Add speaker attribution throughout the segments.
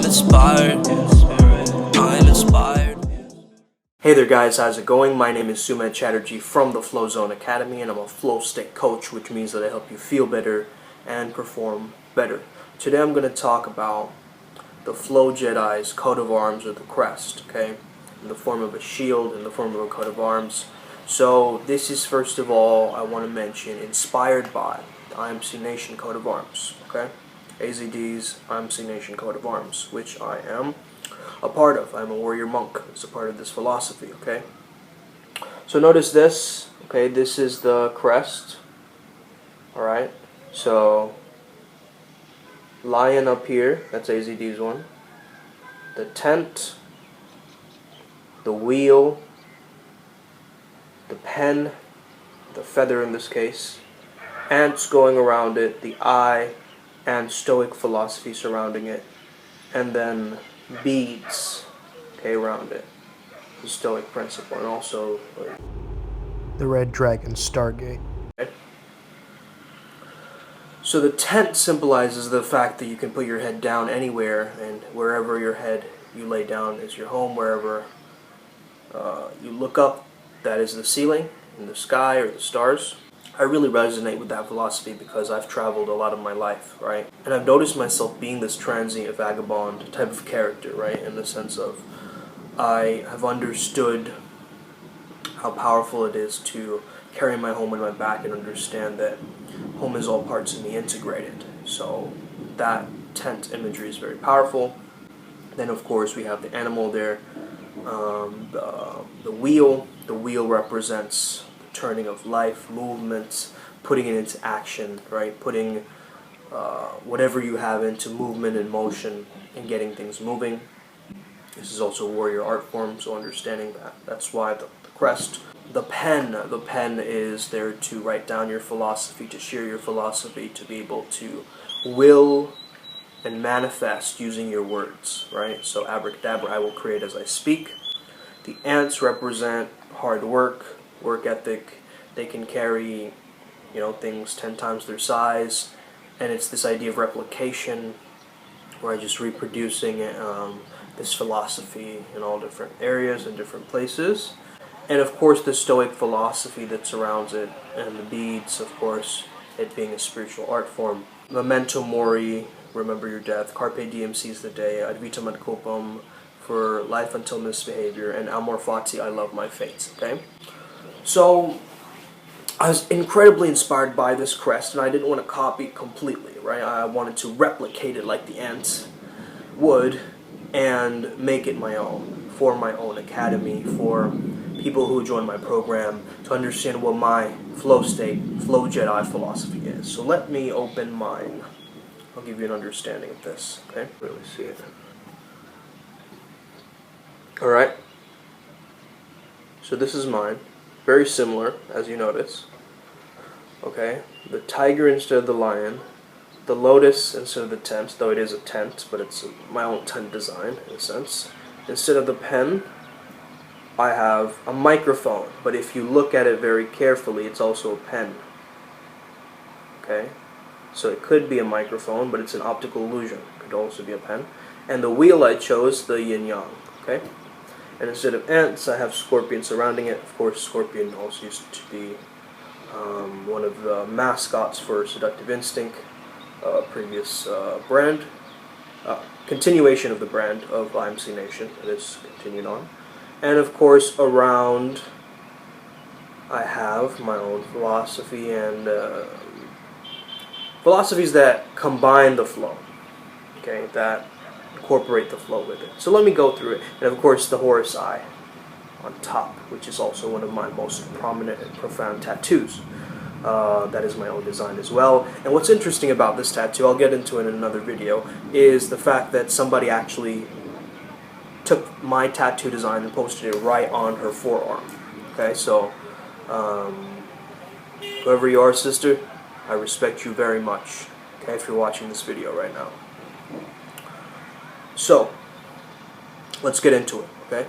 Speaker 1: inspired. I'm inspired.
Speaker 2: Hey there guys, how's it going? My name is Suman Chatterjee from the Flozone Academy, and I'm a flow state coach, which means that I help you feel better and perform better. Today I'm going to talk about the Flow Jedi's coat of arms, or the crest, okay? In the form of a shield, in the form of a coat of arms. So this is, first of all, I want to mention, inspired by the IMC Nation coat of arms, okay? AZD's IMC Nation coat of arms, which I am a part of. I'm a warrior monk. It's a part of this philosophy, okay? So notice this, okay? This is the crest, alright? So, lion up here, that's AZD's one. The tent, the wheel, the pen, the feather in this case, ants going around it, the eye, and Stoic philosophy surrounding it, and then beads, okay, around it, the Stoic principle, and also the red dragon Stargate. Okay. So the tent symbolizes the fact that you can put your head down anywhere, and wherever your head you lay down is your home. Wherever you look up, that is the ceiling, in the sky, or the stars. I really resonate with that philosophy because I've traveled a lot of my life, right? And I've noticed myself being this transient, vagabond type of character, right? In the sense of, I have understood how powerful it is to carry my home on my back and understand that home is all parts of me integrated. So that tent imagery is very powerful. Then of course we have the animal there, the wheel. The wheel represents turning of life, movement, putting it into action, right? Putting whatever you have into movement and motion and getting things moving. This is also a warrior art form, so understanding that. That's why the crest. The pen is there to write down your philosophy, to share your philosophy, to be able to will and manifest using your words, right? So abracadabra, I will create as I speak. The ants represent hard work, work ethic. They can carry, things 10 times their size, and it's this idea of replication, where I'm just reproducing this philosophy in all different areas and different places. And of course the Stoic philosophy that surrounds it, and the beads, of course, it being a spiritual art form. Memento mori, remember your death. Carpe diem, seize the day. Ad vitam ad copum, for life until misbehavior. And amor fati, I love my fate, okay? So I was incredibly inspired by this crest, and I didn't want to copy it completely, right? I wanted to replicate it like the ants would and make it my own, for my own academy, for people who join my program to understand what my flow state, Flow Jedi philosophy is. So let me open mine. I'll give you an understanding of this, okay? Really see it. Alright. So this is mine. Very similar, as you notice. Okay, the tiger instead of the lion, the lotus instead of the tent, though it is a tent, but it's my own tent design, in a sense. Instead of the pen, I have a microphone, but if you look at it very carefully, it's also a pen. Okay, so it could be a microphone, but it's an optical illusion. It could also be a pen. And the wheel I chose, the yin-yang, okay? And instead of ants, I have scorpion surrounding it. Of course, scorpion also used to be one of the mascots for Seductive Instinct, previous brand, continuation of the brand of IMC Nation. It is continued on. And of course, around, I have my own philosophy and philosophies that combine the flow, okay, that incorporate the flow with it. So let me go through it. And of course the Horus eye on top, which is also one of my most prominent and profound tattoos. That is my own design as well. And what's interesting about this tattoo, I'll get into it in another video, is the fact that somebody actually took my tattoo design and posted it right on her forearm. Okay, so whoever you are, sister, I respect you very much, okay, if you're watching this video right now. So, let's get into it, okay?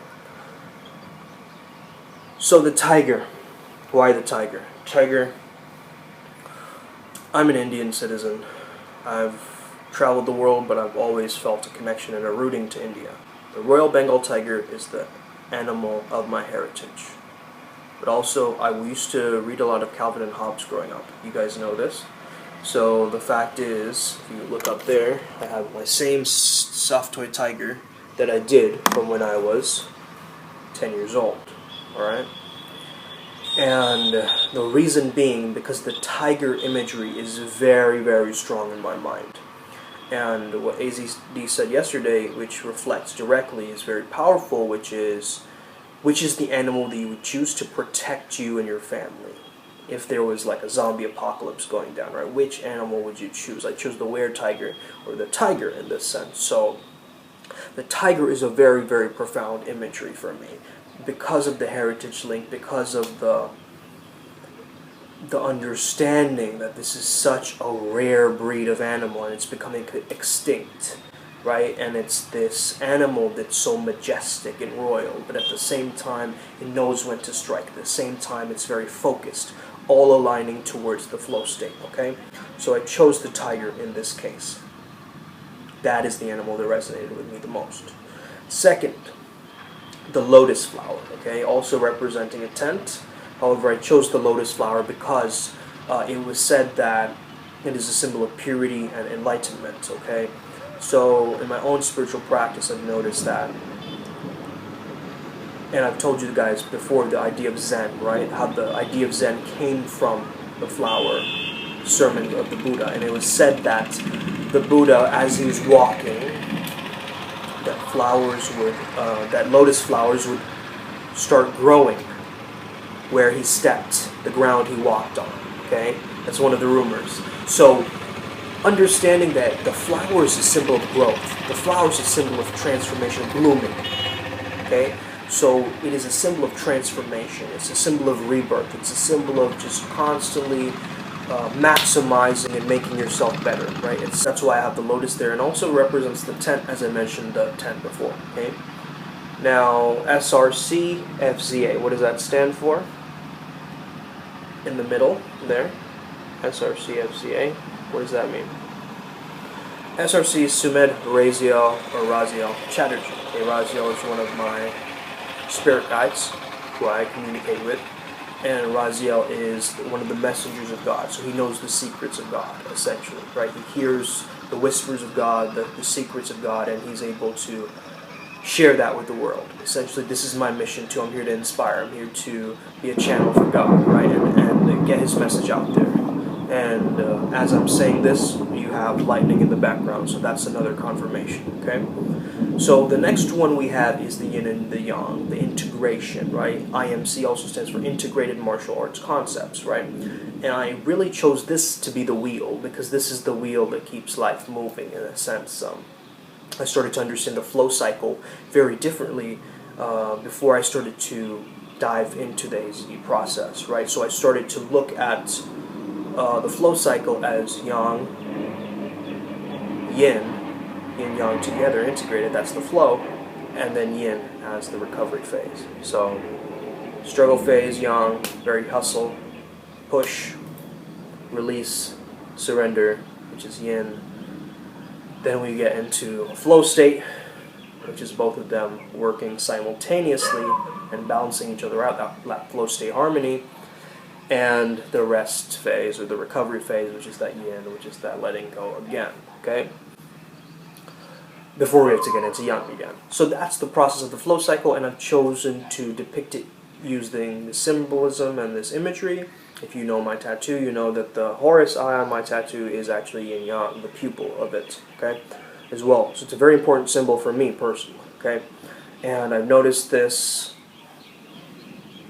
Speaker 2: So the tiger. Why the tiger? Tiger, I'm an Indian citizen. I've traveled the world, but I've always felt a connection and a rooting to India. The Royal Bengal tiger is the animal of my heritage. But also, I used to read a lot of Calvin and Hobbes growing up. You guys know this. So the fact is, if you look up there, I have my same soft toy tiger that I did from when I was 10 years old. Alright? And the reason being, because the tiger imagery is very, very strong in my mind. And what AZD said yesterday, which reflects directly, is very powerful, which is the animal that you would choose to protect you and your family? If there was like a zombie apocalypse going down, right? Which animal would you choose? I chose the were-tiger, or the tiger in this sense. So the tiger is a very, very profound imagery for me, because of the heritage link, because of the understanding that this is such a rare breed of animal and it's becoming extinct, right? And it's this animal that's so majestic and royal, but at the same time it knows when to strike. At the same time it's very focused, all aligning towards the flow state, okay? So I chose the tiger in this case. That is the animal that resonated with me the most. Second, the lotus flower, okay? Also representing a tent. However, I chose the lotus flower because it was said that it is a symbol of purity and enlightenment, okay? So in my own spiritual practice, I've noticed that, and I've told you guys before, the idea of Zen, right? How the idea of Zen came from the flower sermon of the Buddha. And it was said that the Buddha, as he was walking, that lotus flowers would start growing where he stepped, the ground he walked on, okay? That's one of the rumors. So, understanding that the flower is a symbol of growth, the flower is a symbol of transformation, blooming, okay? So, it is a symbol of transformation, it's a symbol of rebirth, it's a symbol of just constantly maximizing and making yourself better, right? That's why I have the lotus there, and also represents the tent, as I mentioned the tent before, okay? Now, SRC, FZA, what does that stand for? In the middle, there, SRC, FZA, what does that mean? SRC is Sumed Raziel, or Raziel Chatterjee. Okay, Raziel is one of my spirit guides, who I communicate with, and Raziel is one of the messengers of God, so he knows the secrets of God, essentially, right? He hears the whispers of God, the secrets of God, and he's able to share that with the world. Essentially, this is my mission too. I'm here to inspire. I'm here to be a channel for God, right? And get his message out there. And as I'm saying this, you have lightning in the background, so that's another confirmation, okay? So the next one we have is the yin and the yang, the integration, right? IMC also stands for Integrated Martial Arts Concepts, right? And I really chose this to be the wheel, because this is the wheel that keeps life moving, in a sense. I started to understand the flow cycle very differently before I started to dive into the AZD process, right? So I started to look at the flow cycle as yang, yin-yang together, integrated, that's the flow, and then yin as the recovery phase. So struggle phase, yang, very hustle, push, release, surrender, which is yin. Then we get into a flow state, which is both of them working simultaneously and balancing each other out, that flow state harmony, and the rest phase, or the recovery phase, which is that yin, which is that letting go again, okay? Before we have to get into yang again. So that's the process of the flow cycle, and I've chosen to depict it using the symbolism and this imagery. If you know my tattoo, you know that the Horus eye on my tattoo is actually yin yang, the pupil of it, okay, as well. So it's a very important symbol for me personally, okay? And I've noticed this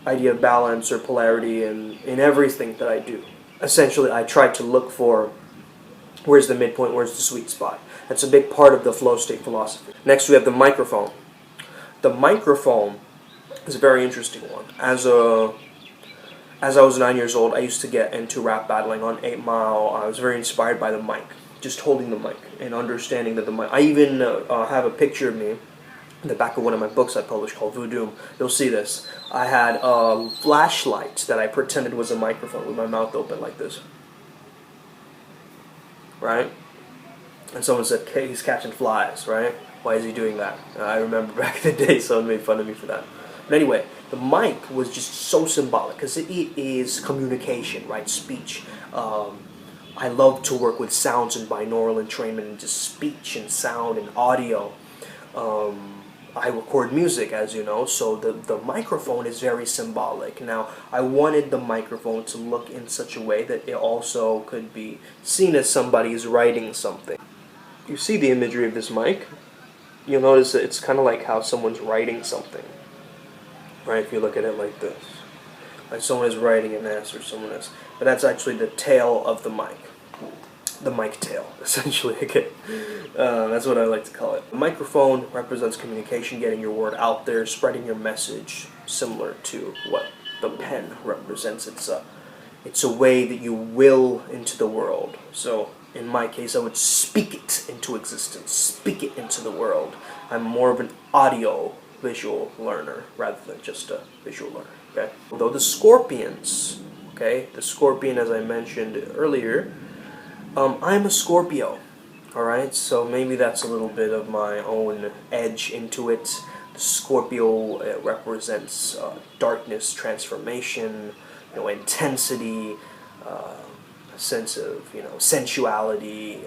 Speaker 2: idea of balance or polarity in everything that I do. Essentially, I try to look for where's the midpoint, where's the sweet spot. That's a big part of the flow state philosophy. Next, we have the microphone. The microphone is a very interesting one. As I was 9 years old, I used to get into rap battling on 8 Mile. I was very inspired by the mic, just holding the mic and understanding that the mic. I even have a picture of me in the back of one of my books I published called Voodoo. You'll see this. I had a flashlight that I pretended was a microphone with my mouth open like this. Right? And someone said, okay, he's catching flies, right? Why is he doing that? I remember back in the day, someone made fun of me for that. But anyway, the mic was just so symbolic because it is communication, right? Speech. I love to work with sounds and binaural entrainment and just speech and sound and audio. I record music, as you know, so the microphone is very symbolic. Now, I wanted the microphone to look in such a way that it also could be seen as somebody's writing something. You see the imagery of this mic, you'll notice that it's kind of like how someone's writing something, right? If you look at it like this. Like someone is writing an answer, someone is. But that's actually the tail of the mic. The mic tail, essentially. Okay, that's what I like to call it. The microphone represents communication, getting your word out there, spreading your message, similar to what the pen represents. It's a way that you will into the world. So in my case, I would speak it into existence, speak it into the world. I'm more of an audio visual learner rather than just a visual learner. Okay, although the scorpions, okay, the scorpion, as I mentioned earlier. I'm a Scorpio, alright, so maybe that's a little bit of my own edge into it. The Scorpio represents darkness, transformation, intensity, a sense of, sensuality,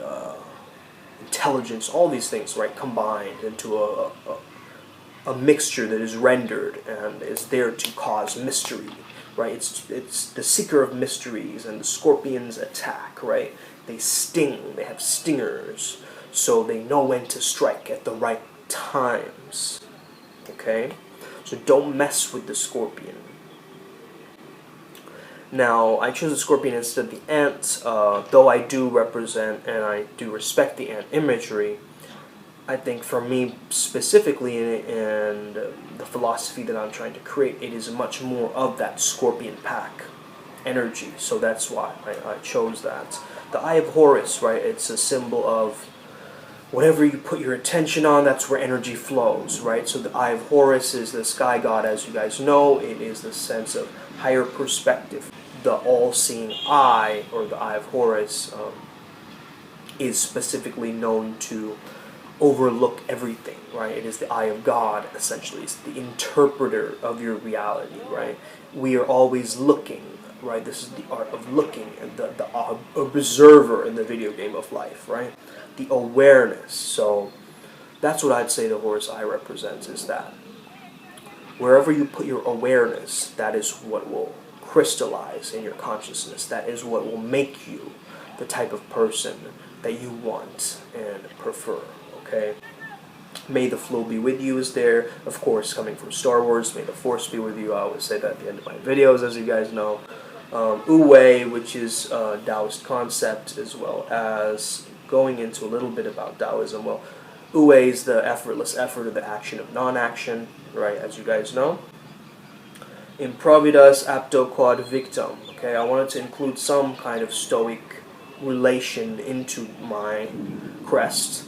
Speaker 2: intelligence, all these things, right, combined into a mixture that is rendered and is there to cause mystery, right? It's the seeker of mysteries, and the scorpions attack, right? They sting, they have stingers, so they know when to strike at the right times, okay? So don't mess with the scorpion. Now, I chose the scorpion instead of the ant, though I do represent and I do respect the ant imagery. I think for me specifically, and the philosophy that I'm trying to create, it is much more of that scorpion pack energy, so that's why I chose that. The Eye of Horus, right, it's a symbol of whatever you put your attention on, that's where energy flows, right? So the Eye of Horus is the sky god, as you guys know. It is the sense of higher perspective. The all-seeing eye, or the Eye of Horus, is specifically known to overlook everything, right? It is the eye of God, essentially. It's the interpreter of your reality, right? We are always looking, right? This is the art of looking, and the observer in the video game of life, right? The awareness. So that's what I'd say the Horus eye represents, is that wherever you put your awareness, that is what will crystallize in your consciousness. That is what will make you the type of person that you want and prefer. Okay. May the flow be with you is there, of course, coming from Star Wars. May the Force be with you. I always say that at the end of my videos, as you guys know. Wu-Wei, which is a Taoist concept, as well as going into a little bit about Taoism. Well, Wu-Wei is the effortless effort of the action of non-action, right, as you guys know. Improvidas apto quod victum. Okay, I wanted to include some kind of Stoic relation into my crest.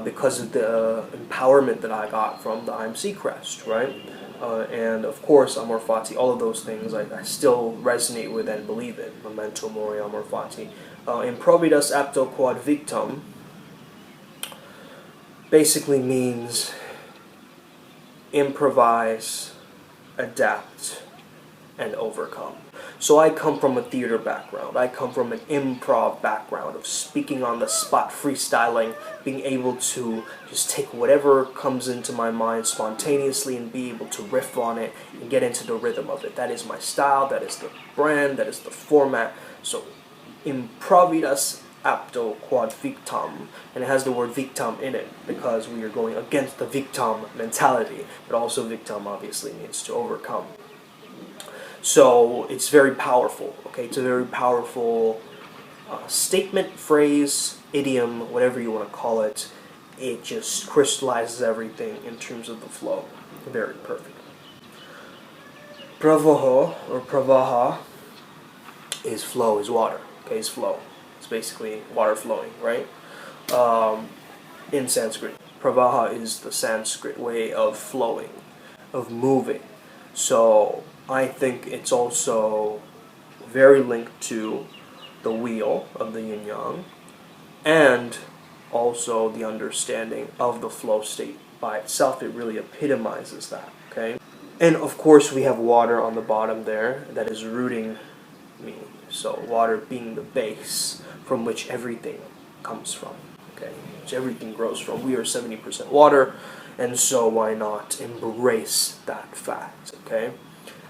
Speaker 2: Because of the empowerment that I got from the IMC crest, right? And of course, Amor Fati, all of those things I still resonate with and believe in. Memento Mori, Amor Fati. Improvidas apto quod victum basically means improvise, adapt, and overcome. So I come from a theater background. I come from an improv background of speaking on the spot, freestyling, being able to just take whatever comes into my mind spontaneously and be able to riff on it and get into the rhythm of it. That is my style, that is the brand, that is the format. So improvidas apto quod victam, and it has the word victim in it because we are going against the victim mentality, but also victim obviously means to overcome. So it's very powerful, okay? It's a very powerful statement, phrase, idiom, whatever you want to call it. It just crystallizes everything in terms of the flow. Very perfect. Pravaha, or pravaha, is flow, is water, okay? Is flow. It's basically water flowing, right? In Sanskrit. Pravaha is the Sanskrit way of flowing, of moving. So I think it's also very linked to the wheel of the yin yang, and also the understanding of the flow state by itself. It really epitomizes that, okay? And of course we have water on the bottom there that is rooting me. So water being the base from which everything comes from, okay? Which everything grows from. We are 70% water, and so why not embrace that fact, okay?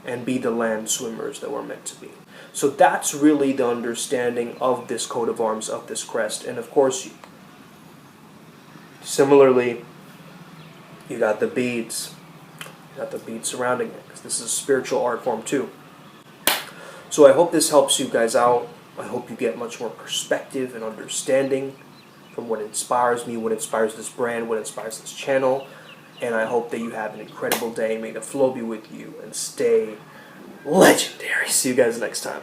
Speaker 2: And be the land swimmers that we're meant to be. So that's really the understanding of this coat of arms, of this crest. And of course, similarly, you got the beads. You got the beads surrounding it, because this is a spiritual art form too. So I hope this helps you guys out. I hope you get much more perspective and understanding from what inspires me, what inspires this brand, what inspires this channel. And I hope that you have an incredible day. May the flow be with you and stay legendary. See you guys next time.